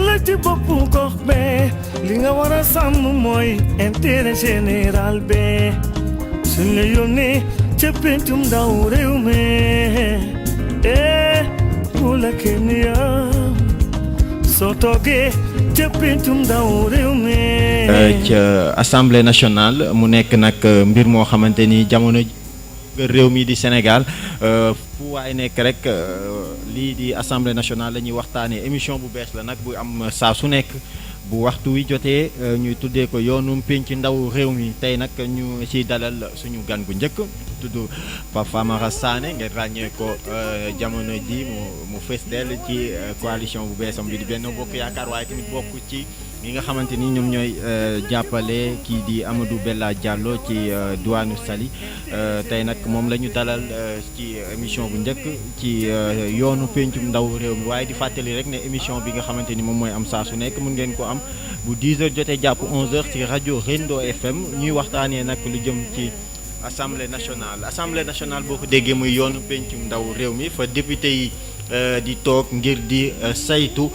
la ci boppu gox bee li nga war a sàmm mooy intérêt général bee suñ la yónnee ca pencum ndaw réew mi bu la kenn yam soo toogee ca pencum ndaw réew mi ca assemblée nationale mu nekk nag mbir moo xamante ni jamono réew mi di Sénégal fu waay nekk rek lii di assemblée nationale la ñuy waxtaanee émission bu bees la nag bu am saa su nekk bu waxtu wi jotee ñuy tuddee ko yoonu penc ndaw réew mi tey nag ñu ciy dalal suñu gan gu njëkk tudd Pape Famara Sané ngeen ràññee ko jamono ji mu fees dell ci coalition bu beesam bi di Benno Bokk Yaakaar waaye tamit bokk ci ñi nga xamante ni ñoom ñooy jàppale kii di Amadou Bella Diallo ci diwaanu Saly tey nag moom la ñu dalal ci émission bu njëkk ci yoonu pencum ndaw réew mi waaye di fàttali rek ne émission bi nga xamante ni moom mooy am saa su nekk mun ngeen ko am bu 10h jotee jàpp 11h ci rajo Rendo FM ñuy waxtaanee nag lu jëm ci assemblée nationale boo ko déggee muy yoonu pencum ndaw réew mi fa député yi di toog ngir di saytu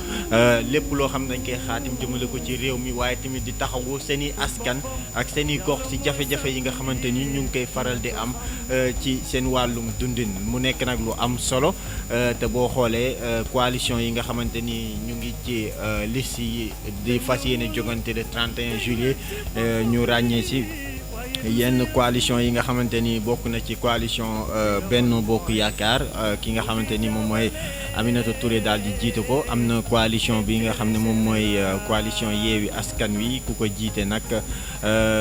lépp loo xam ne dañ koy xaatim jëmale ko ci réew mi waaye tamit di taxawu seen i askan ak seen i gox ci jafe-jafe yi nga xamante ni ñu ngi koy faral di am ci seen wàllum dundin mu nekk nag lu am solo te boo xoolee coalition yi nga xamante ni ñu ngi ci liste yi di fas yéene jogante le 31 juillet ñu ràññee ci yenn coalition yi nga xamante ni bokk na ci coalition Benno Bokk Yaakaar ki nga xamante ni moom mooy Aminata Touré daal di jiite ko am na coalition bi nga xam ne moom mooy coalition Yewwi Askan Wi ku ko jiite nag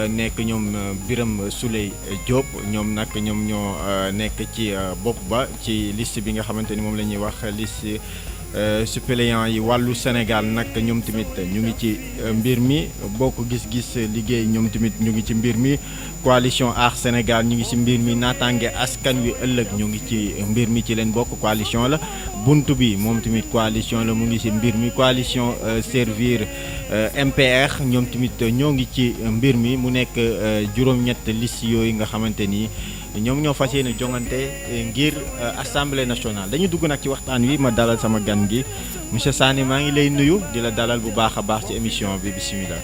nekk ñoom Birame Souleye Diop ñoom nag ñoom ñoo nekk ci bopp ba ci liste bi nga xamante ni moom la ñuy wax liste suppléants yi wàllu Sénégal nag ñoom tamit ñu ngi ci mbir mi bokk gis-gis liggéey ñoom tamit ñu ngi ci mbir mi coalition Aar Sénégal ñu ngi ci mbir mi naataange askan wi ëllëg ñu ngi ci mbir mi ci leen bokk coalition la bunt bi moom tamit coalition la mu ngi ci mbir mi coalition Servir MPR ñoom tamit ñoo ngi ci mbir mi mu nekk juróom-ñett liste yooyu nga xamante ni ñoom ñoo fas yéene jongante ngir assemblée nationale dañu dugg nag ci waxtaan wi ma dalal sama gan gi monsieur Sané maa ngi lay nuyu di la dalal bu baax a baax ci émission bi bisimilah.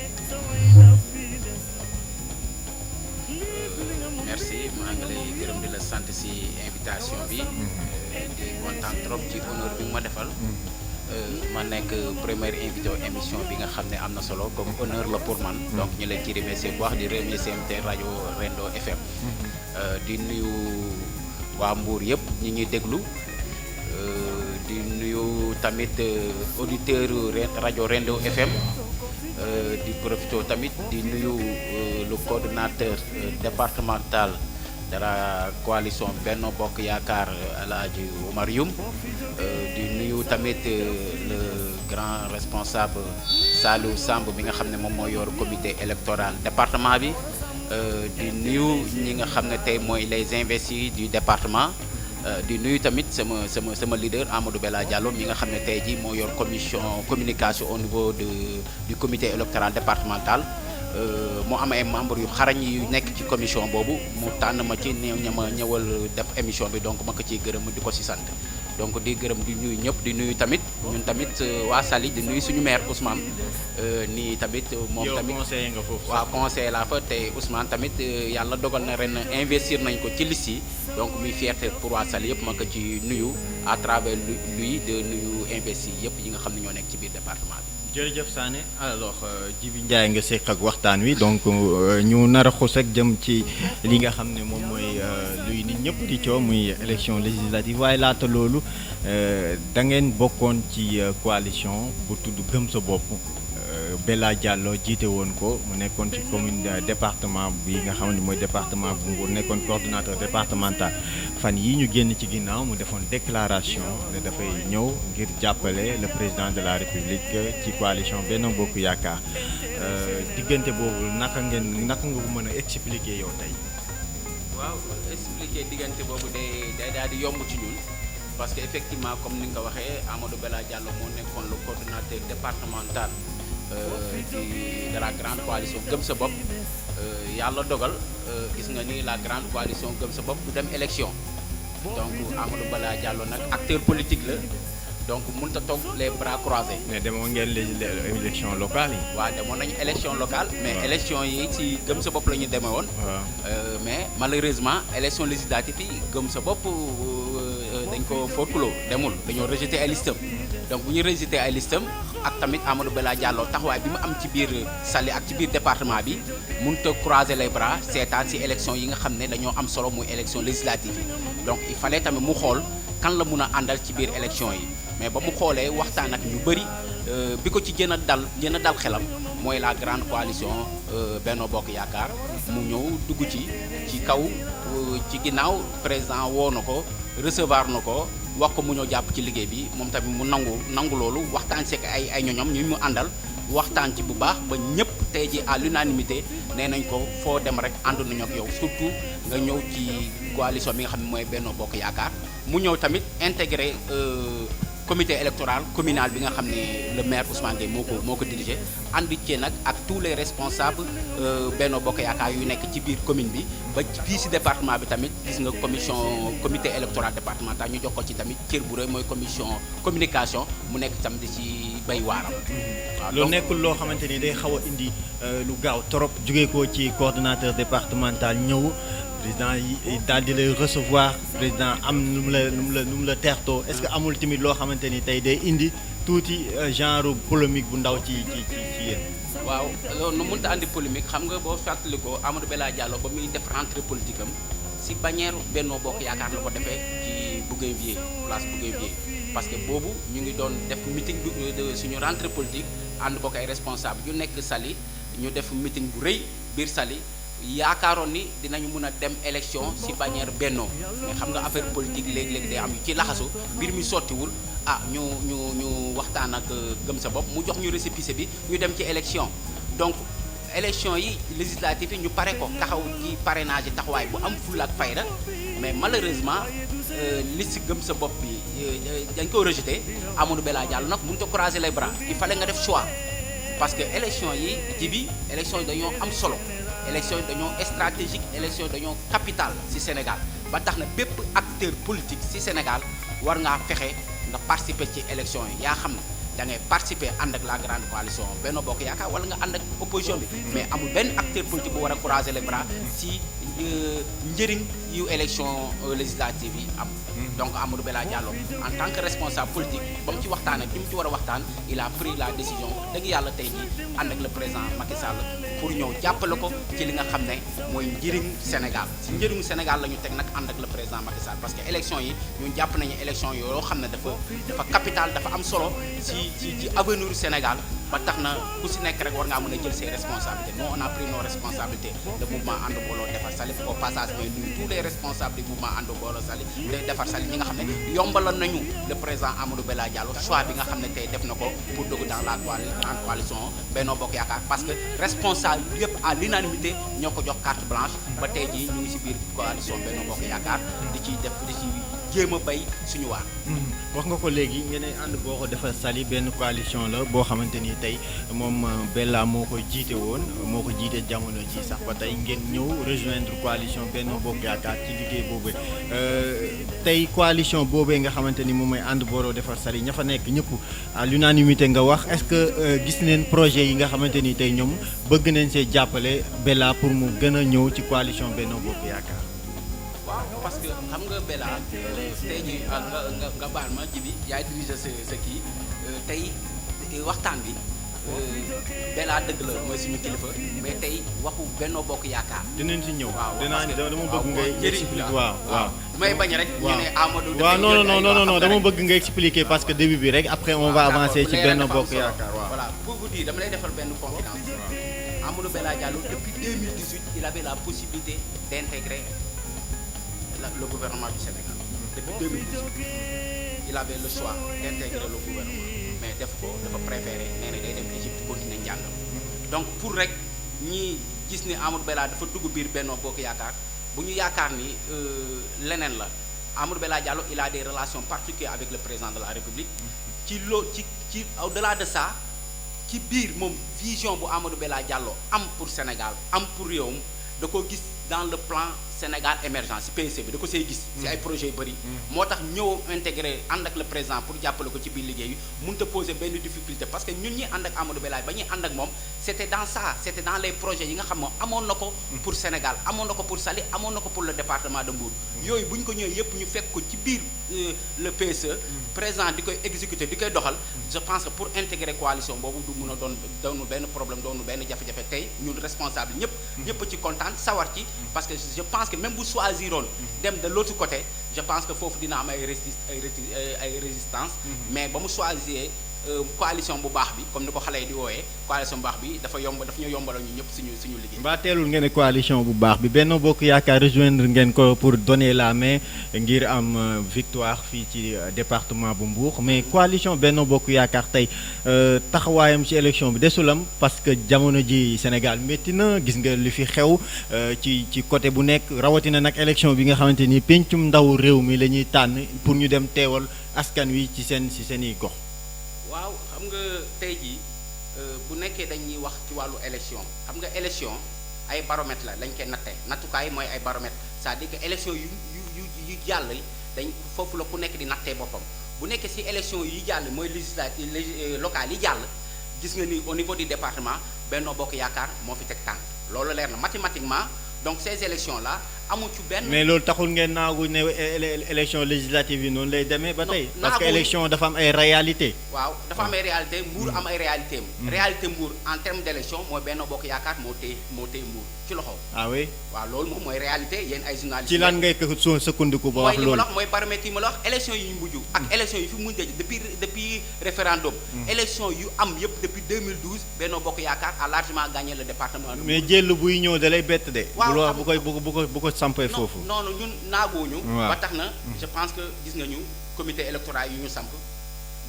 merci maa ngi lay gërëm di la sant ci invitation bi di kontaan trop ci honneur bi nga ma defal ma nekk première invité émission bi nga xam ne am na solo comme honneur la pour man donc ñu leen ci remercier bu wax di remercier MT rajo Rendo FM di nuyu waa Mbour yëpp ñi ñuy déglu di nuyu tamit auditeur rajo Rendo FM di profité tamit di nuyu le coordonnateur départemental de la coalition Benno Bokk Yaakaar El Hadji Oumar Youm di nuyu tamit le grand responsable Saliou Samb bi nga xam ne moom mooy yor comité électoral département bi di nuyu ñi nga xam ne tey mooy les investis du département di nuyu tamit sama leader Amadou Bella Diallo mi nga xam ne tey jii moo yor communication au niveau du comité électoral départemental moo am ay membres yu xarañ yu nekk ci commission boobu mu tànn ma ci ma ñëwal def émission bi donc ma ko ciy gërëm di ko ci sant donc di gërëm di nuyu ñëpp di nuyu tamit ñun tamit waa Saly di nuyu suñu maire Ousmane nii tamit moom tamit conseiller nga foofu waaw conseiller laa fa te Ousmane tamit yàlla dogal na ren investir nañ ko ci liste yi donc muy fierté pour waa Saly yëpp ma ko ci nuyu à travers lui de nuyu investir yëpp yi nga xam ne ñoo nekk ci biir département bi. jërëjëf Sané alors Djibi Ndiaye nga seq ak waxtaan wi donc ñu nar a xus ak jëm ci li nga xam ne moom mooy luy nit ñëpp di coow muy élection législative waaye laata loolu da ngeen bokkoon ci coalition bu tudd Gëm sa bopp Bella Diallo jiite woon ko mu nekkoon ci commune département bi nga xam ne mooy département bu Mbour nekkoon coordonnateur départemental fan yi ñu génn ci ginnaaw mu defoon déclaration ne dafay ñëw ngir jàppale le président de la République ci coalition Benno Bokk Yaakaar diggante boobu naka nga ko mën a expliquer yow tey. waaw expliquer diggante boobu day daal di yomb ci ñun parce que effectivement comme ni nga ko waxee Amadou Bella Diallo moo nekkoon le coordonnateur départemental de la grande coalition Gëm sa bopp yàlla dogal gis nga ni la grande coalition Gëm sa bopp du dem élection donc Amadou Bella Diallo nag acteur politique la donc mënut a toog les bras croisés. mais demoo ngeen élection locale yi. waaw demoon nañu élection locale mais élection yi ci gëm sa bopp la ñu demee woon. mais malheureusement élection législative yi gëm sa bopp dañ ko forclos demul dañoo rejeté ay listam donc bu ñu rejeté ay listam ak tamit Amadou Bella Diallo taxawaay bi mu am ci biir Saly ak ci biir département bi mënut a croiser les bras seetaan ci élection yi nga xam ne dañoo am solo muy élection législative yi donc il fallait tamit mu xool kan la mun a àndal ci biir élection yi mais ba mu xoolee waxtaan ak ñu bëri bi ko ci gën a dal xelam mooy la grande coalition Benno Bokk Yaakaar mu ñëw dugg ci kaw ci ginnaaw président woo na ko recevoir na ko wax ko mu ñëw jàpp ci liggéey bi moom tamit mu nangu loolu waxtaan seek ay ñoñom ñu mu àndal waxtaan ci bu baax ba ñëpp tey ji à l'unanimité nee nañ ko foo dem rek ànd nañu ak yow surtout nga ñëw ci coalition bi nga xam ne mooy Benno Bokk Yaakaar mu ñëw tamit intégré comité électoral communal bi nga xam ne le maire Ousmane Gueye moo ko dirigé ànd ci nag ak tous les responsables Benno Bokk Yaakaar yu nekk ci biir commune bi ba fii si département bi tamit gis nga comité électoral départemental ñu jox ko ci tamit cër bu rëy mooy commission communication mu nekk tam di ci bay waaram. waaw loolu nekkul loo xamante ni day xaw a indi lu gaaw trop jóge ko ci coordonnateur départemental ñëw. président yi daal di lay recevoir président am nu mu la teertoo est-ce que amul tamit loo xamante ni tey day indi tuuti genre polémique bu ndaw ci yéen. waaw loolu nu mënta andi polémique xam nga boo fàttalikoo Amadou Bella Diallo ba muy def rentrée politique am si bannière Benno Bokk Yaakaar la ko defee ci Bougainville place Bougainville parce que boobu ñu ngi doon def meeting de suñu rentrée politique ànd bokk ay responsable yu nekk Saly ñu def meeting bu rëy biir Saly. yaakaaroon ni dinañu mën a dem élection ci bannière Benno mais xam nga affaire politique léegi-léegi day am yu ci laxasu mbir mi sottiwul ñu waxtaan ak gëm sa bopp mu jox ñu récépissé bi ñu dem ci élection donc élection yi législative yi ñu pare ko taxaw ci parrainage yi taxawaay bu am fulla ak fayda mais malheureusement liste gëm sa bopp bi dañ ko rejeté Amadou Bella Diallo nag mënut a croiser les bras il fallait nga def choix parce que élection yi élection yi dañoo am solo élection yi dañoo stratégique élection yi dañoo capital ci Sénégal ba tax na bépp acteur politique ci Sénégal war ngaa fexe nga participer ci élection yi yaa xam ne da ngay participer ànd ak la grande coalition Benno Bokk Yaakaar wala nga ànd ak opposition bi mais amul benn acteur politique bu war a croiser les bras ci njëriñ yu élection législative yi am. donc Amadou Bella Diallo en tant que responsable politique ba mu ci waxtaan ak ñi mu ci war a waxtaan il a pris la décision dëgg yàlla tey jii ànd ak le président Macky Sall pour ñëw jàppale ko ci li nga xam ne mooy njëriñ Sénégal si njëriñu Sénégal la ñu teg nag ànd ak le président Macky Sall parce que élection yi ñun jàpp nañu élection yoo xam ne dafa capital dafa am solo ci avenir Sénégal ba tax na ku si nekk rek war ngaa mën a jël ses responsabilités nous on a pris nos responsabilités le mouvement ànd booloo defar Saly au passage mais nuyu tous les responsables du mouvement ànd booloo Saly day defar Saly ñi nga xam ne yombaloon nañu le président Amadou Bella Diallo choix bi nga xam ne tey def na ko pour dugg dans la grande coalition Benno Bokk Yaakaar parce que responsable yëpp à l'unanimité ñoo ko jox carte blanche ba tey jii ñu ngi si biir coalition Benno Bokk Yaakaar di ci jéem a bay suñu waar. wax nga ko léegi ngeen ànd boo ko defar Saly benn coalition la boo xamante ni tey moom Bella moo ko jiite woon moo ko jiite jamono ji sax ba tey ngeen ñëw rejoindre coalition Benno Bokk Yaakaar ci liggéey boobu tey coalition boobee nga xamante ni moom mooy ànd booloo defar Saly ña fa nekk ñëpp à l'unanimité nga wax est-ce que gis neen projet yi nga xamante ni tey ñoom bëgg nañ see jàppale Bella pour mu gën a ñëw ci coalition Benno Bokk Yaakaar. waaw parce que xam nga Bella tey jii nga baal ma ji bi yaay dirigé sa kii tey waxtaan bi Bella dëgg la mooy suñu kilifa mais tey waxu Benno Bokk Yaakaar. dinañ si ñëw. waaw dama bëgg ngay expliquer waaw. may bañ rek. ñu ne Amadou. waaw non dama bëgg nga expliquer parce que début bi rek après on va avancer ci Benno Bokk Yaakaar waaw. voilà pour vous dire dama lay defal benn confidence. Amadou Bella Diallo depuis 2018 il avait la possibilité d'intégrer le gouvernement du Sénégal. Depuis 2018 il avait le choix d'intégrer le gouvernement mais def ko dafa préféré nee na day dem Égypte continuer njàngam donc pour rek ñi gis ni Amadou Bella dafa dugg biir Benno Bokk Yaakaar bu ñu yaakaar ni leneen la Amadou Bella Diallo il a des relations particulières avec le président de la République ci au-delà de ça ci biir moom vision bu Amadou Bella Diallo am pour Sénégal am pour réewam da ko gis dans le plan Sénégal émergent ci PSE bi da ko see gis ci ay projets yu bëri moo tax ñëw intégré ànd ak le président pour jàppale ko ci biir liggéey yi mënut a poser benn difficulté parce que ñun ñi ànd ak Amadou Belaye ba ñuy ànd ak moom c'était dans ça c'était dans les projets yi nga xam moom amoon na ko pour Sénégal amoon na ko pour Saly amoon na ko pour le département de Mbour yooyu bu ñu ko ñëwee yëpp ñu fekk ko ci biir le PSE président di koy exécuter di koy doxal je pense que pour intégrer coalition boobu du mun a doonu benn problème doonu benn jafe-jafe tey ñun responsable ñëpp ci kontaan sawar ci parce que je pense que même bu choisiroon dem de l'autre côté je pense que foofu dina am ay résistance mais ba mu choisir coalition bu baax bi comme ni ko xale yi di wooyee coalition bu baax bi dafa ñu yombalal ñu ñëpp suñu liggéey. mbaa teelul ngeen ne coalition bu baax bi Benno Bokk Yaakaar rejoindre ngeen ko pour donner la main ngir am victoire fii ci département bu Mbour mais coalition Benno Bokk Yaakaar tey taxawaayam ci élection bi desulam parce que jamono ji Sénégal métti na gis nga li fi xew ci côté bu nekk rawatina nag élection bi nga xamante ni pencum ndaw réew mi la ñuy tànn pour ñu dem teewal askan wi ci seeni gox. waaw xam nga tey jii bu nekkee dañuy wax ci wàllu élection xam nga élection ay baromètre la lañ koy nattee nattukaay mooy ay baromètre c'est-à-dire que élection yu jàll dañ foofu la ku nekk di nattee boppam bu nekkee ci élection yi jàll mooy législative locales yi jàll gis nga ni au niveau du département Benno Bokk Yaakaar moo fi teg tànk loolu leer na mathématiquement donc ces élections là amu ci benn. mais loolu taxul ngeen naagu ne élection législative yi noonu lay demee ba tey. parce que élection dafa am ay réalité. waaw dafa am ay réalité Mbour am ay réalité am. réalité Mbour en terme d' élection mooy Benno Bokk Yaakaar moo téye Mbour ci loxo. ah oui. waaw loolu moom mooy réalité yéen ay journalistes. ci lan ngay ko sukkandiku ba wax loolu mooy paramètres yi ma la wax élection yi mujj. ak élection yi fi mujj depuis référendum. élection yu am yëpp depuis 2012 Benno Bokk Yaakaar a largement gagné le département. mais jël buy ñëw da lay bett de. waaw bu ko sampee foofu. non ñun naagooñu ba tax na je pense que gis nga ñu comité électoral yu ñu samp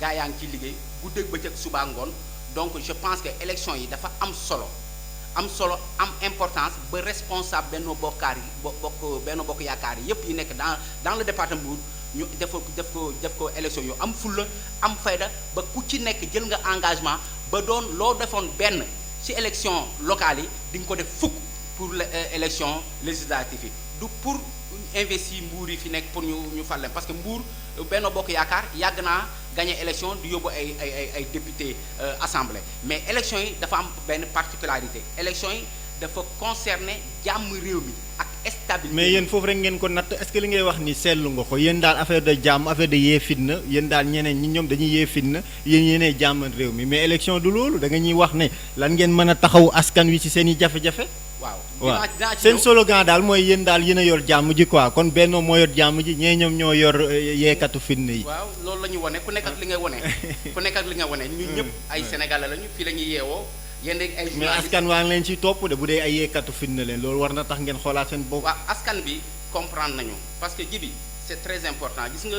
gaa yaa ngi ci liggéey guddeeg bëccëg suba ngoon donc je pense que élection yi dafa am solo am importance ba responsable Benno Bokk Yaakaar yi yépp yi nekk dans le département Mbour ñu def ko élection yu am fulla am fayda ba ku ci nekk jël nga engagement ba doon loo defoon benn ci élection locale yi di nga ko def fukk pour l'élection législative yi du pour investir Mbour yi fi nekk pour ñu fal leen parce que Mbour Benno Bokk Yaakaar yàgg naa gagné élection di yóbbu ay député assemblée mais élection yi dafa am benn particularité élection yi dafa concerner jàmm réew mi ak stabilité. mais yéen foofu rek ngeen ko natt est-ce que li ngay wax ni seetlu nga ko yéen daal affaire de jàmm affaire de yee fitna yéen daal ñeneen ñi ñoom dañuy yee fitna yéen yéenay jàmm réew mi mais élection du loolu da nga ñuy wax ne lan ngeen mën a taxaw askan wi ci seen i jafe-jafe. waaw seen slogan daal mooy yéen daal yéen a yor jàmm ji quoi kon Benno moo yor jàmm ji ñee ñoom ñoo yor yeekatu fitna yi. waaw loolu la ñu wane ku nekk ak li ngay wane ku nekk ak li nga wane ñun ñëpp ay sénégalais lañu fii la ñuy yeewoo yéen ay mais askan waa ngi leen ci topp de bu dee ay yeekatu fitna leen loolu war na tax ngeen xoolaat seen bopp. waaw askan bi comprendre nañu parce que jibi c'est très important gis nga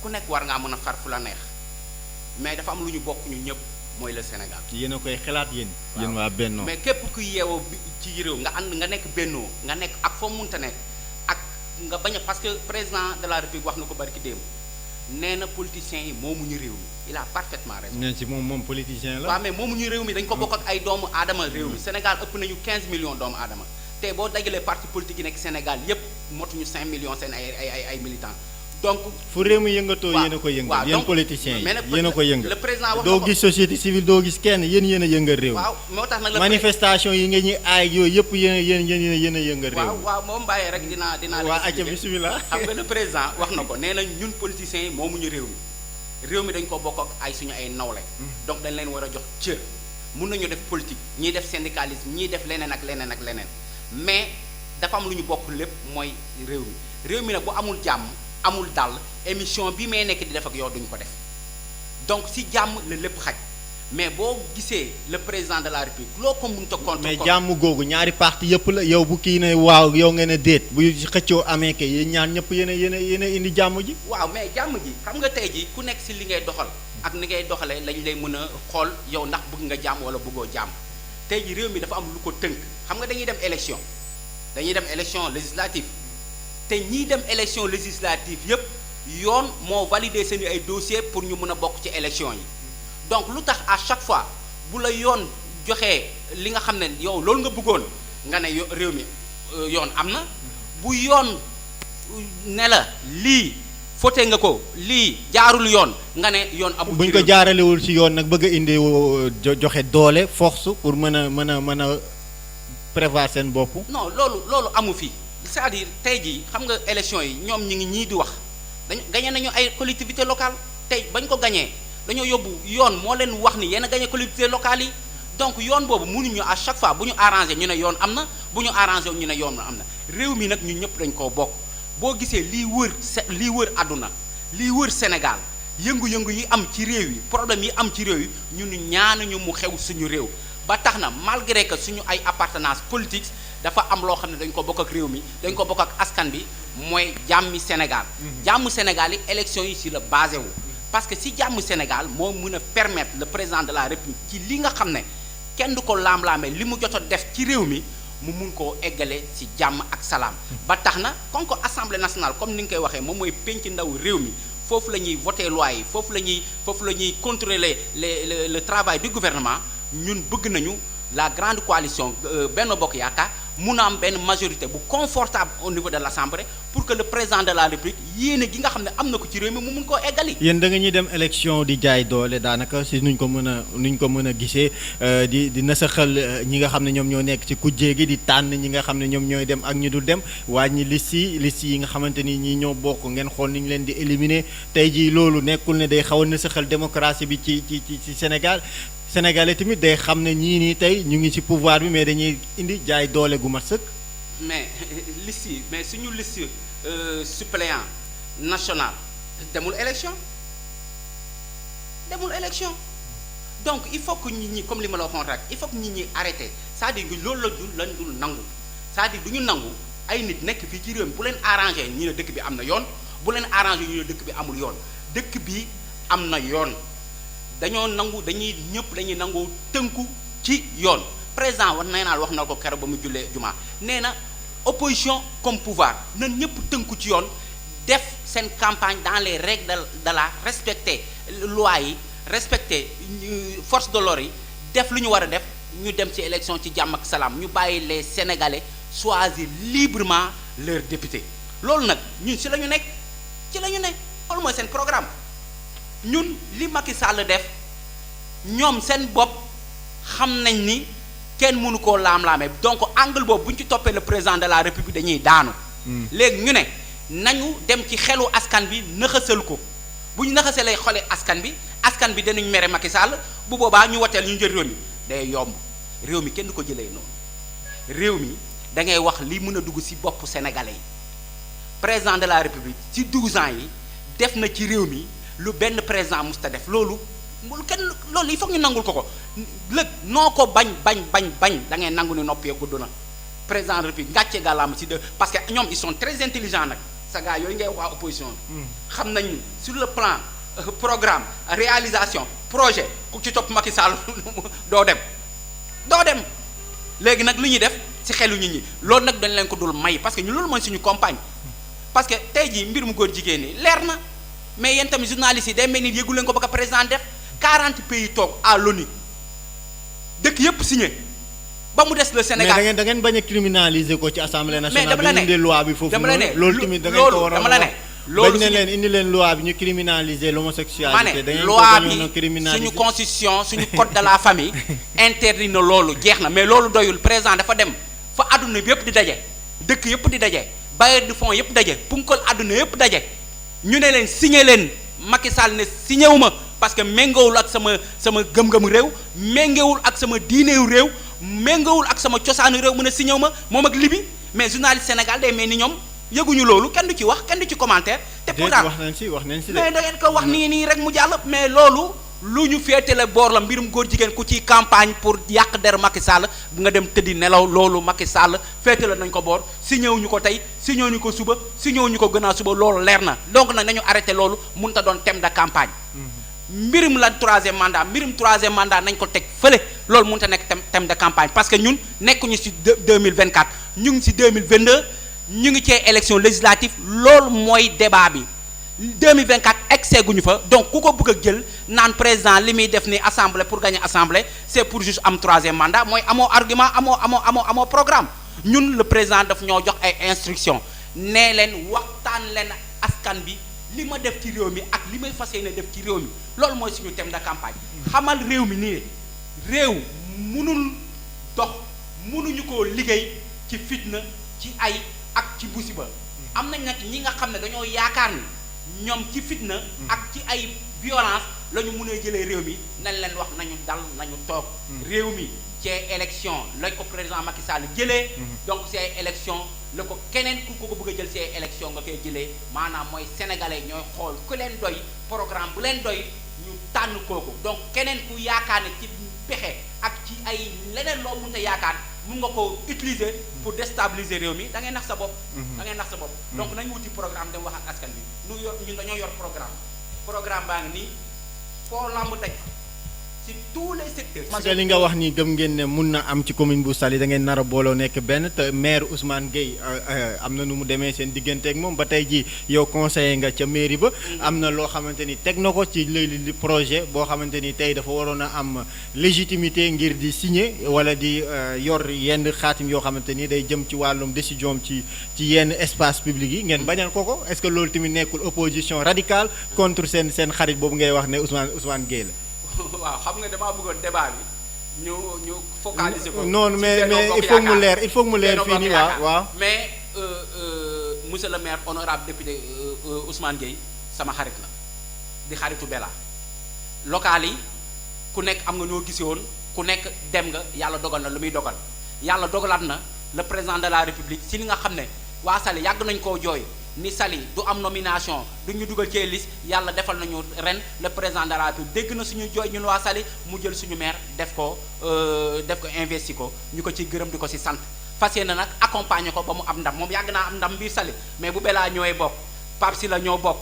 ku nekk war ngaa mën a far fu la neex mais dafa am lu ñu bokk ñu ñëpp mooy le Sénégal. yéen a koy xalaat yéen. yéen waa Benno mais képp ku yeewoo ci réew nga nekk Benno nga nekk ak foo munta nekk ak nga bañ a parce que président de la République wax na ko barki démb nee na politiciens yi moomuñu réew mi il a parfaitement raison. nee ci moom politicien la. waaw mais moomuñu réew mi dañ ko bokk ak ay doomu aadama réew mi Sénégal ëpp nañu 15 millions doomu aadama te boo dajalee parti politique yi nekk Sénégal yépp motuñu 5 millions seen ay militants. donc fu réew mi yëngatoo yéen a ko yëngal yéen politiciens yi yéen a ko yëngal le président wax doo gis société civile doo gis kenn yéen a yëngal réew mi. waaw moo tax nag manifestation yi nga ñuy aay yooyu yëpp yéen a yëngal réew mi. waaw moom bàyyee rek dinaa waa acca bismillah xam nga le président wax na ko nee na ñun politiciens yi moomuñu réew mi dañ ko bokk ak ay suñu ay nawle donc dañ leen war a jox cër mun nañu def politique ñiy def syndicalisme ñiy def leneen ak leneen mais dafa am lu ñu bokk lépp mooy réew mi nag bu amul jàmm amul dal émission bi may nekk di def ak yow duñ ko def donc si jàmm la lépp xaj mais boo gisee le président de la République loo ko mënta contre mais jàmm googu ñaari parti yëpp la yow bu kii ne waaw yow ngeen a déet bu xëccoo amee kay yéen ñaar ñëpp yéen a indi jàmm ji. waaw mais jàmm ji xam nga tey ji ku nekk si li ngay doxal ak ni ngay doxalee lañ lay mën a xool yow ndax bëgg nga jàmm wala bëggoo jàmm tey ji réew mi dafa am lu ko tënk xam nga dañuy dem élection législative te ñiy dem élection législative yépp yoon moo validé seen ay dossier pour ñu mën a bokk ci élection yi donc lu tax à chaque fois bu la yoon joxee li nga xam ne yow loolu nga bëggoon nga ne réew mi yoon am na bu yoon ne la lii fote nga ko lii jaarul yoon nga ne yoon amul. buñ ko jaaralewul ci yoon nag bëgg a indi joxe doole force pour mën a prévoir seen bopp. non loolu amu fi c'est-à-dire tey jii xam nga élection yi ñoom ñu ngi ñii di wax dañ gagné nañu ay collectivités locales tey bañ ko gagné dañoo yóbbu yoon moo leen wax ni yéen a gagné collectivités locales yi donc yoon boobu mënuñu à chaque fois bu ñu arrangé ñu ne yoon am na bu ñu arrangé ñu ne yoon am na réew mi nag ñun ñëpp dañ koo bokk boo gisee lii wër àdduna lii wër Sénégal yëngu-yëngu yi am ci réew yi problème yi am ci réew yi ñun ñaanuñu mu xew suñu réew ba tax na malgré que suñu ay appartenance politique dafa am loo xam ne dañ ko bokk ak réew mi dañ ko bokk ak askan bi mooy jàmmi Sénégal jàmmu Sénégal yi élection yi ci la basé wu parce que si jàmmu Sénégal moo mën a permettre le président de la République ci li nga xam ne kenn du ko laam-laamee li mu jot a def ci réew mi mu mun koo eggale ci jàmm ak salaam ba tax na kon ko assemblée nationale comme ni nga koy waxee moom mooy penc ndaw réew mi foofu la ñuy voter loi yi foofu la ñuy contrôler le travail du gouvernement ñun bëgg nañu la grande coalition Benno Bokk Yaakaar mun a am benn majorité bu confortable au niveau de l'Assemblée pour que le président de la République yéene gi nga xam ne am na ko ci réew mi mu mun koo eggali. yéen da nga ñuy dem élection di jaay doole daanaka si nuñ ko mën a gisee di nasaxal ñi nga xam ne ñoom ñoo nekk ci kujjee gi di tànn ñi nga xam ne ñoom ñooy dem ak ñu dul dem wàññi liste yi nga xamante ni ñii ñoo bokk ngeen xool ni ñu leen di éliminer tey jii loolu nekkul ne day xaw a nasaxal démocratie bi ci Sénégal. Sénégalais tamit day xam ne ñii nii tey ñu ngi ci pouvoir bi mais dañuy indi jaay doole gu mat sëkk. mais liste yi mais suñu liste suppléant national demul élection donc il faut que nit ñi comme li ma la waxoon rek il faut que nit ñi arrêté c'est-à-dire loolu lañ dul nangu c'est-à-dire du ñu nangu ay nit nekk fii ci réew mi bu leen arrangé ñu ne dëkk bi am na yoon bu leen arrangé ñu ne dëkk bi amul yoon dëkk bi am na yoon. dañoo nangu dañuy nangu tënku ci yoon président wax na ko keroog ba mu jullee jumaa nee na opposition comme pouvoir nan ñëpp tënku ci yoon def seen campagne dans les règles de la respecter loi yi respecter force de l'ordre yi def lu ñu war a def ñu dem ci élection ci jàmm ak salaam ñu bàyyi les Sénégalais choisir librement leurs députés loolu nag ñun ci la ñu nekk loolu mooy seen programme. ñun li Macky Sall def ñoom seen bopp xam nañ ni kenn mënu koo laam-laamee donc angle boobu bu ñu ci toppee le président de la République dañuy daanu. léegi ñu ne nañu dem ci xelu askan bi nëxasal ko bu ñu nëxasalee xole askan bi danañ mere Macky Sall bu boobaa ñu woteel ñu jël réew mi day yomb réew mi kenn du ko jëlee noonu réew mi da ngay wax li mën a dugg ci bopp sénégalais yi président de la République ci 12 ans yi def na ci réew mi. lu benn président musta def loolu il faut ñu nangul ko lëg noo ko bañ da ngay nangu ni noppee gudd na président République ngàcce gàllaama ci de parce que ñoom ils sont très intelligents nag sa gars yooyu ngay wax opposition bi xam nañ sur le plan programme réalisation projet ku ci topp Macky Sall doo dem léegi nag lu ñuy def ci xelu nit ñi loolu nag dañ leen ko dul may parce que ñu loolu mooy suñu compagne parce que tey jii mbir mu góor jigéen ñi leer na mais yéen tamit journalistes yi day mel ni yëgu leen ko ba ko président def 40 pays toog à l'ONU dëkk yépp signé ba mu des le Sénégal mais da ngeen bañ a criminaliser ko ci assemblée nationale. mais dama la ne indi loi bi foofu loolu tamit da ngeen ko war a dama la ne loolu bañ ne leen indi leen loi bi ñu criminaliser l'homosexualité. da ngeen ko loi bañoon a bi criminaliser suñu constitution suñu code de la famille interdit na loolu jeex na mais loolu doyul président dafa dem fa adduna bi yëpp di daje dëkk yëpp di daje bailleurs de fonds yëpp daje punkal adduna yëpp daje. ñu ne leen signé leen Macky Sall ne signé wu ma parce que méngawul ak sama gëm-gëm réew méngawul ak sama diineewu réew méngawul ak sama cosaanu réew mu ne signé wu ma moom ak Libi mais journaliste Sénégal day mel ni ñoom yëguñu loolu kenn du ci wax kenn du ci commentaire. te pourtant wax nañ ci mais da ngeen ko wax nii rek mu jàll. mais loolu lu ñu féetale boor la mbirum góor jigéen ku ci campagne pour yàq der Macky Sall bu nga dem tëddi nelaw loolu Macky Sall féetale nañ ko boor si ñëw ñu ko tey si ñëw ñu ko suba si ñëw ñu ko gën a suba loolu leer na donc nag nañu arrêté loolu mënut a doon thème de campagne. mbirum la troisième mandat nañ ko teg fële loolu mënut a nekk thème de campagne parce que ñun nekkuñu si 2024 ñu ngi si 2022 ñu ngi cee élection législative loolu mooy débat bi 2024 excès guñu fa donc ku ko bëgg a jël naan président li muy def ni assemblée pour gagner assemblée c'est pour juste am 3e mandat mooy amoo argument amoo programme ñun le président daf ñoo jox ay instructions nee leen waxtaan leen askan bi li ma def ci réew mi ak li may fas yéene def ci réew mi loolu mooy suñu thème de campagne xamal réew mi nii réew mënul dox mënuñu koo liggéey ci fitna ci ay ak ci musiba am nañ nag ñi nga xam ne dañoo yaakaar ni ñoom ci fitna ak ci ay violence la ñu mën a jëlee réew mi nañ leen wax nañu dal nañu toog réew mi ci élection lañ ko président Macky Sall jëlee donc ci ay élection la ko keneen ku ko bëgg a jël ci ay élection nga koy jëlee maanaam mooy sénégalais ñooy xool ku leen doy programme bu leen doy ñu tànn kooku donc keneen ku yaakaar ne ci pexe ak ci ay leneen loo mënta yaakaar mun nga ko utiliser pour déstabiliser réew mi da ngay nax sa bopp da ngay nax sa bopp donc nañu wuti programme dem wax ak askan bi ñun dañoo yor programme baa ngi nii foo lamb daj ci tous les secteurs. parce que li nga wax ni gëm ngeen ne mun na am ci commune bu Saly da ngeen nar a booloo nekk benn te maire Ousmane Gueye am na nu mu demee seen diggante ak moom ba tey ji yow conseiller nga ca mairie ba am na loo xamante ni teg na ko ci li projet boo xamante ni tey dafa waroon a am légitimité ngir di signer wala di yor yenn xaatim yoo xamante ni day jëm ci wàllum décision ci yenn espace public yi ngeen bañal ko est-ce que loolu tamit nekkul opposition radicale contre seen xarit boobu ngay wax ne Ousmane Gueye la. waaw xam nga damaa bëggoon débat bi ñu focaliser ko. non mais il faut mu leer fii nii waaw. mais monsieur le maire honorable député Ousmane Gueye sama xarit la di xaritu Bella local yi ku nekk am nga ñoo gisee woon ku nekk dem nga yàlla dogal na lu muy dogal yàlla dogalaat na le président de la république si li nga xam ne waa Saly yàgg nañ koo jooy. ni Saly du am nomination du ñu dugal ci liste yàlla defal nañu ren le président de la République dégg na suñu jooy ñun waa Saly mu jël suñu maire def ko investi ko ñu ko ciy gërëm di ko ci sant fas yéene nag accompagner ko ba mu am ndam moom yàgg naa am ndam biir Saly mais bu Bella ñooy bokk Pape Sylla ñoo bokk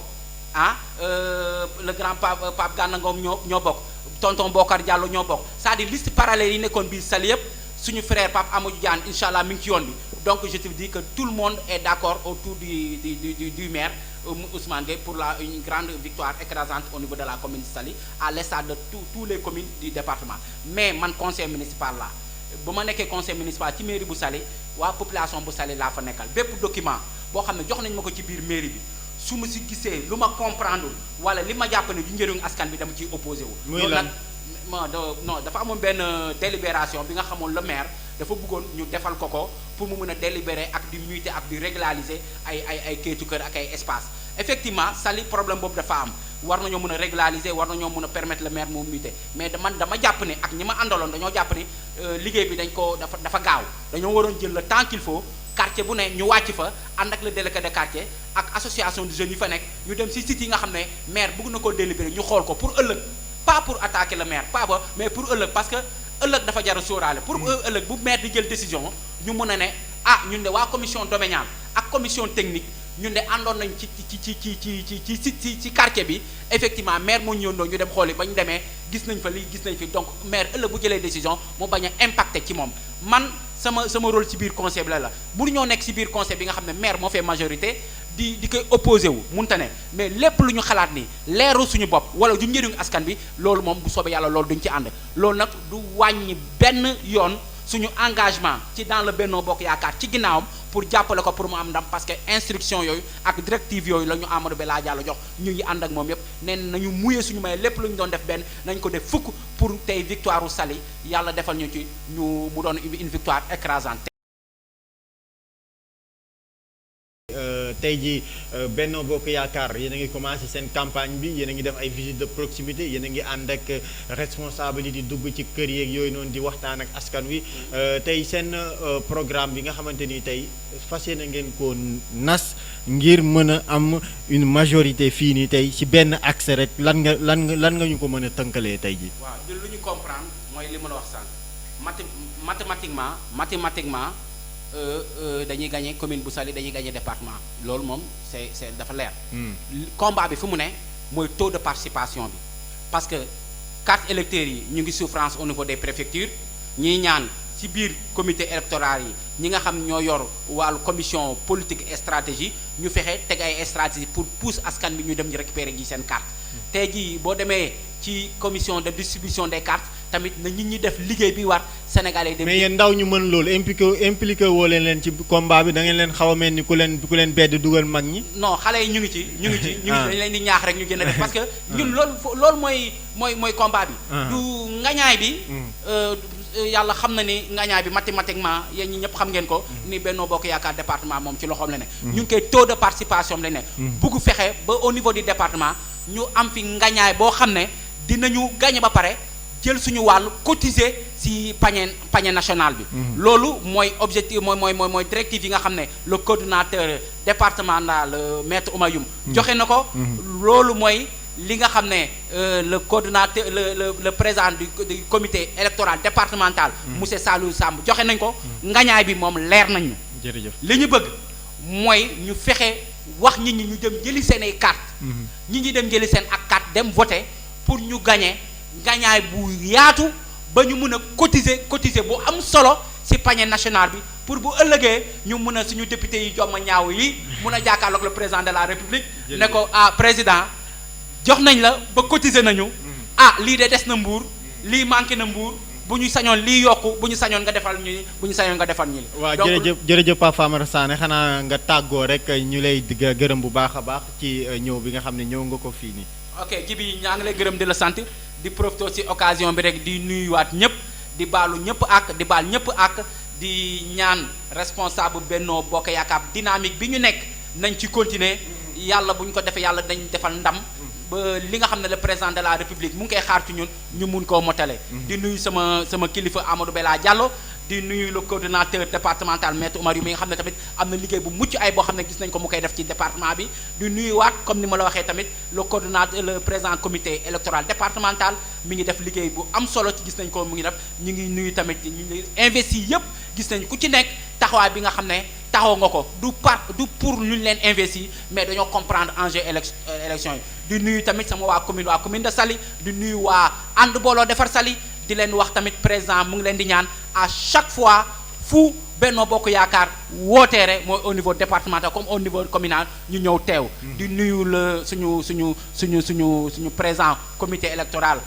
le grand Pape Gana Ngom ñoo bokk tonton Bokar Diallo ñoo bokk c'est-à-dire liste parallèle yi nekkoon biir Saly yépp suñu frère Pape Amadou Diane incha allah mi ngi ci yoon bi donc je te dis que tout le monde est d'accord autour du maire Ousmane Gueye pour une grande victoire écrasante au niveau de la commune de Saly à l'instar de tous les communes du département mais man conseil municipal la ba ma nekkee conseil municipal ci mairie bu Saly waa population bu Saly laa fa nekkal bépp document boo xam ne jox nañ ma ko ci biir mairie bi su ma si gisee lu ma comprendre wala li ma jàpp ne du njëriñu askan bi dama ciy opposé wu loolu nag non dafa amoon benn délibération bi nga xamoon le maire dafa bëggoon ñu defal ko pour mu mën a délibérer ak di muter ak di régulariser ay kayitu kër ak ay espace effectivement Saly problème boobu dafa am war nañoo mën a régulariser war nañoo mën a permettre le maire mu muter mais dama jàpp ne ak ñi ma àndaloon dañoo jàpp ne liggéey bi dafa gaaw dañoo waroon jël le temps qu'il faut quartier bu ne ñu wàcc fa ànd ak le délégué de quartier ak association de jeunes yi fa nekk ñu dem ci sites yi nga xam ne maire bëgg na koo délibérer ñu xool ko pour ëllëg pas pour attaquer le maire pas ba mais pour ëllëg parce que ëllëg dafa jar a sóoraale pour ëllëg bu maire di jël décision ñu mën a ne ñun de waa commission domaniale ak commission technique ñun de àndoon nañ ci quartier bi effectivement maire moo ñu yónnoo ñu dem xooli ba ñu demee gis nañ fa lii gis nañ fi donc maire ëllëg bu jëlee décision mu bañ a impacté ci moom man sama rôle ci biir conseil bi la bu ñoo nekk ci biir conseil bi nga xam ne maire moo fait majorité di koy opposé wu munta ne mais lépp lu ñu xalaat ni leeru suñu bopp wala du njëriñu askan bi loolu moom bu soobee yàlla loolu duñ ci ànd loolu nag du wàññi benn yoon suñu engagement ci dans le Benno Bokk Yaakaar ci ginnaawam pour jàppale ko pour mu am ndam parce que instruction yooyu ak directive yooyu la ñu Amadou Bella Diallo jox ñu ngi ànd ak moom yépp neen nañu muyee suñu may lépp lu ñu doon def benn nañ ko def fukk pour tey victoire u Saly yàlla defal ñu ci mu doon une victoire écrasante. tey jii Benno Bokk Yaakaar yéen a ngi commencé seen campagne bi yéen a ngi def ay visite de proximité yéen a ngi ànd ak responsable yi di dugg ci kër yeeg yooyu noonu di waxtaan ak askan wi tey seen programme bi nga xamante ni tey fas yéene ngeen ko nas ngir mën a am une majorité fii nii tey ci benn axe rek lan nga ñu ko mën a tënkalee tey jii. waaw ñun lu ñu comprendre mooy li ma la wax sànq mathématiquement dañuy gagné commune bu Saly dañuy gagné département loolu moom c'est dafa leer. combat bi fu mu ne mooy taux de participation bi parce que carte électeurs yi ñu ngi souffrance au niveau des préfectures ñiy ñaan ci biir comité électoral yi ñi nga xam ñoo yor wàllu commission politique et stratégie ñu fexe teg ay stratégie pour pousse askan bi ñu dem ñu récupérer ji seen carte tey jii boo demee ci commission de distribution des cartes tamit na nit ñi def liggéey bi war Sénégalais dem mais yéen ndaw ñu mën loolu impliqué woo leen ci combat bi da ngeen leen xaw a mel ni ku leen bedd dugal mag ñi. non xale yi ñu ngi ci dañ leen di ñaax rek ñu gën a def parce que ñun loolu mooy combat bi du ngañaay bi yàlla xam na ni ngañaay bi mathématiquement yéen ñi ñëpp xam ngeen ko ni Benno Bokk Yaakaar département moom ci loxoom la ne ñu ngi koy taux de participation la ne bugg fexe ba au niveau du département ñu am fi ngañaay boo xam ne dinañu gagné ba pare jël suñu wàllu cotiser ci panier national bi loolu mooy objectif mooy directive yi nga xam ne le coordonnateur départemental maître Oumar Youm joxe na ko loolu mooy li nga xam ne le coordonnateur le président du comité électoral départemental monsieur Saliou Samb joxe nañ ko ngañaay bi moom leer nañ ñu jërëjëf li ñu bëgg mooy ñu fexe wax nit ñi ñu dem jëli seen ay carte ñi dem jëli seen ak carte dem voter pour ñu gagner ngañaay bu yaatu ba ñu mën a cotiser bu am solo ci panier national bi pour bu ëllëgee ñu mën a suñu député yi jomma ñaaw yi mën a jàkkaarloog le président de la république ne ko président jox nañ la ba cotiser nañu lii de des na Mbour lii manqué na Mbour bu ñu sañoon lii yokku bu ñu sañoon nga defal ñu bu ñu sañoon nga defal ñu waaw jërëjëf Pape Famara Sané xanaa nga tàggoo rek ñu lay gërëm bu baax a baax ci ñëw bi nga xam ne ñëw nga ko fii nii. ok Jibi ñaa ngi lay gërëm di la sant di profité ci occasion bi rek di nuyuwaat ñëpp di baalu ñëpp ak di baal ñëpp ak di ñaan responsable Benno Bokk Yaakaar dynamique bi ñu nekk nañ ci continuer yàlla bu ñu ko defee yàlla dañ defal ndam ba li nga xam ne le président de la république mu ngi koy xaar ci ñun ñu mun koo motale di nuyu sama kilifa Amadou Bella Diallo di nuyu le coordonnateur départemental maître Oumar Youm mi nga xam ne tamit am na liggéey bu mucc ay boo xam ne gis nañ ko mu koy def ci département bi di nuyuwaat comme ni ma la waxee tamit le coordonnateur le président comité électoral départemental mi ngi def liggéey bu am solo ci gis nañ ko mu ngi def ñu ngi nuyu tamit ñu ngi investi yëpp gis nañ ku ci nekk taxawaay bi nga xam ne taxaw nga ko du pour ñu leen investir mais dañoo comprendre enjeu élection yi di nuyu tamit sama waa commune de Saly di nuyu waa ànd booloo defar Saly di leen wax tamit président mu ngi leen di ñaan à chaque fois fu Benno Bokk Yaakaar wooteere mooy au niveau départemental comme au niveau communal ñu ñëw teew di nuyu la suñu président comité électoral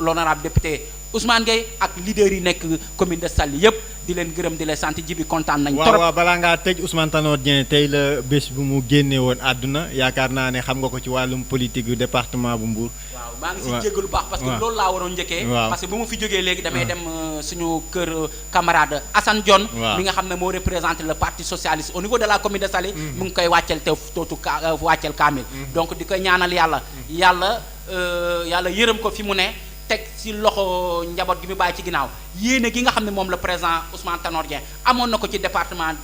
l'honorable député Ousmane Gueye ak leader yi nekk commune de Saly yépp di leen gërëm di leen sant ji bi kontaan nañ trop waaw balaa ngaa tëj Ousmane Tanor Dieng tey la bés bu mu génne woon àdduna yaakaar naa ne xam nga ko ci wàllum politique yu département bu Mbour waaw maa ngi si jéggalu baax parce que loolu laa waroon njëkkee parce que bu ma fi jógee léegi damay dem suñu kër camarade Assane Dione mi nga xam ne moo représenté le parti socialiste au niveau de la commune de Saly mu ngi koy wàccel te tootu wàccel kaamil donc di koy ñaanal yàlla yërëm ko fi mu ne teg ci loxo njaboot gi mu bàyyi ci ginnaaw yéene gi nga xam ne moom la président Ousmane Tanor Dieng amoon na ko ci département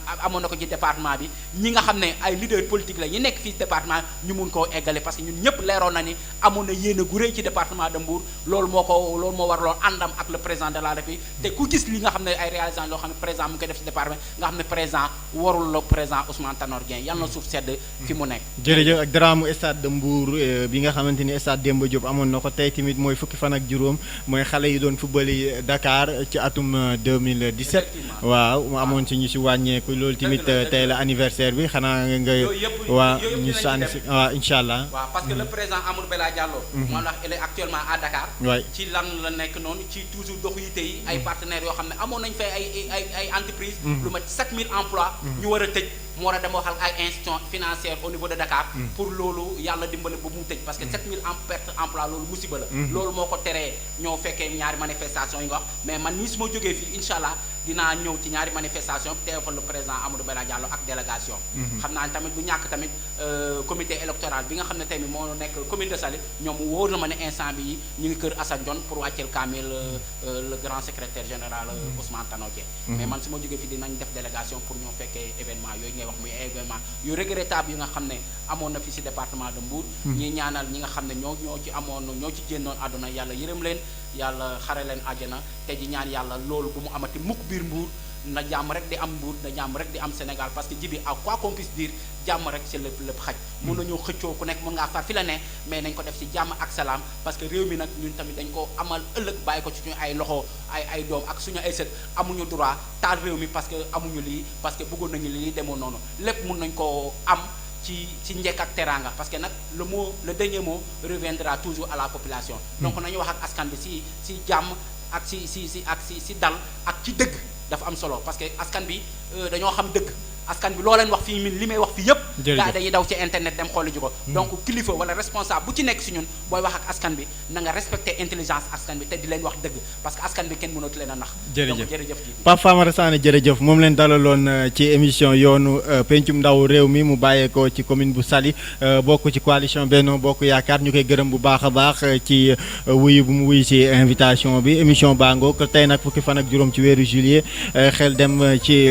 bi ñi nga xam ne ay leader politique la ñi nekk fii département ñu mun koo eggale parce que ñun ñëpp leeroon na ni amoon na yéene gu rëy ci département de Mbour loolu moo waraloon àndam ak le président de la République te ku gis li nga xam ne ay réalisation loo xam ne président mu ngi koy def ci département nga xam ne président warul la président Ousmane Tanor Dieng yàlla na suuf sedd fi mu nekk. jërëjëf ak drame stade de Mbour bi nga xamante ni stade Demba Diop amoon na ko tey tamit mooy fukki fan ak juróom mooy xale yi doon football Dakar ci atum 2017 waaw mu amoon si ñu si wàññeeku loolu tamit tey la anniversaire bi xanaa nga waa ñu sànni si waaw incha allah waaw parce que le président Amadou Bella Diallo moom la il est actuellement à Dakar ci lan la nekk noonu ci toujours doxu yite yi ay partenaires yoo xam ne amoon nañu fay ay entreprise lu mat 7000 emplois ñu war a tëj mu war a dem waxal ay institutions financières au niveau de Dakar pour loolu yàlla dimbali ba mu tëj parce que 7000 perte emploi loolu musiba la loolu moo ko teree ñoo fekkee ñaari manifestation yi nga wax mais man nii su ma jógee fii incha allah dinaa ñëw ci ñaari manifestation teewal le président Amadou Bella Diallo ak délégation xam naa ne tamit du ñàkk tamit comité électoral bi nga xam ne tamit moo nekk commune de Saly ñoom wóor na ma ne instant bi ñu ngi kër Assane Dione pour wàcceel kaamil le grand secrétaire général Ousmane Tanor Dieng mais man su ma jógee fii dinañ def délégation pour ñoo fekkee événement yooyu ngay wax muy événement yu regrettable yi nga xam ne amoon na fi ci département de Mbour ñi ñaanal ñi nga xam ne ñoo ci génnoon àdduna yàlla yërëm leen yàlla xare leen àjjana te ji ñaan yàlla loolu bu mu amati mukk biir Mbour na jàmm rek di am Mbour na jàmm rek di am Sénégal parce que jibi à quoi qu'on puisse dire jàmm rek ci lépp xaj mun nañoo xëccoo ku nekk mën ngaa far fi la ne mais nañ ko def ci jàmm ak salaam parce que réew mi nag ñun tamit dañ ko amal ëllëg bàyyi ko ci suñu ay loxo ay doom ak suñu ay sët amuñu droit taal réew mi parce que amuñu lii parce que bëggoon nañu lii demoon noonu lépp mun nañ koo am ci njëkk ak teraanga parce que nag le dernier mot reviendra toujours à la population. donc nañu wax ak askan bi si jàmm ak si dal ak ci dëgg dafa am solo parce que askan bi dañoo xam dëgg. askan bi loo leen wax fii min li may wax fii yëpp gaa dañuy daw ci internet dem xooli ji ko donc kilifa wala responsable bu ci nekk si ñun booy wax ak askan bi na nga respecter intelligence askan bi te di leen wax dëgg parce que askan bi kenn mënatu leen a nax jërëjëf Pape Famara Sané jërëjëf moom leen dalaloon ci émission yoonu pencum ndaw réew mi mu bàyyeekoo ci commune bu Saly bokk ci coalition Benno Bokk Yaakaar ñu koy gërëm bu baax a baax ci wuyu bu mu wuyu si invitation bi émission bango tey nag fukki fan ak juróom ci weeru juillet xel dem ci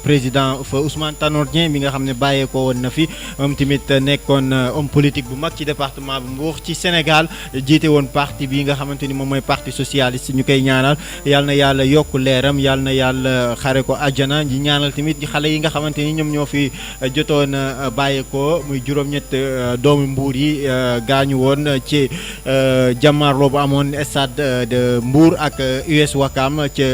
président Ousmane Tanor Dieng bi nga xam ne bàyyeekoo woon na fi moom tamit nekkoon homme politique bu mag ci département bu Mbour ci Sénégal jiite woon parti bi nga xamante ni moom mooy parti socialiste ñu koy ñaanal yàlla na yàlla yokk leeram yàlla na yàlla xare ko àjjana ñi ñaanal tamit xale yi nga xamante ni ñoom ñoo fi jotoon bàyyeekoo muy juróom-ñett doomu Mbour yi gaañu woon ci jàmmaarloo bu amoon stade de Mbour ak US Ouakam ca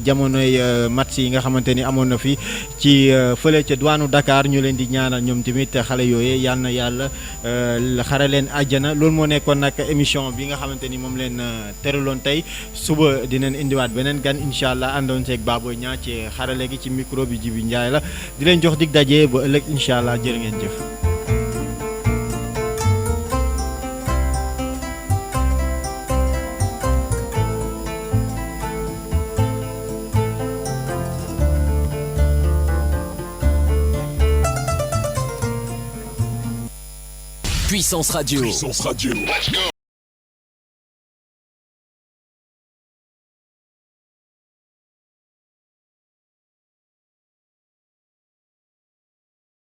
jamonoy match yi nga xamante ni amoon na fi ci fële ca douane Dakar ñu leen di ñaanal ñoom tamit xale yooyu yal na yàlla xare leen àjjana loolu moo nekkoon nag émission bi nga xamante ni moom leen teraloon tey suba dinañ indiwaat beneen gan incha allah àndoon seeg Baboy Niang ci xarale gi ci micro bi Jibi Ndiaye la di leen jox dig daje ba ëllëg incha allah jërë ngeen jëf. Puissance Radio. Puissance Radio. Let's go.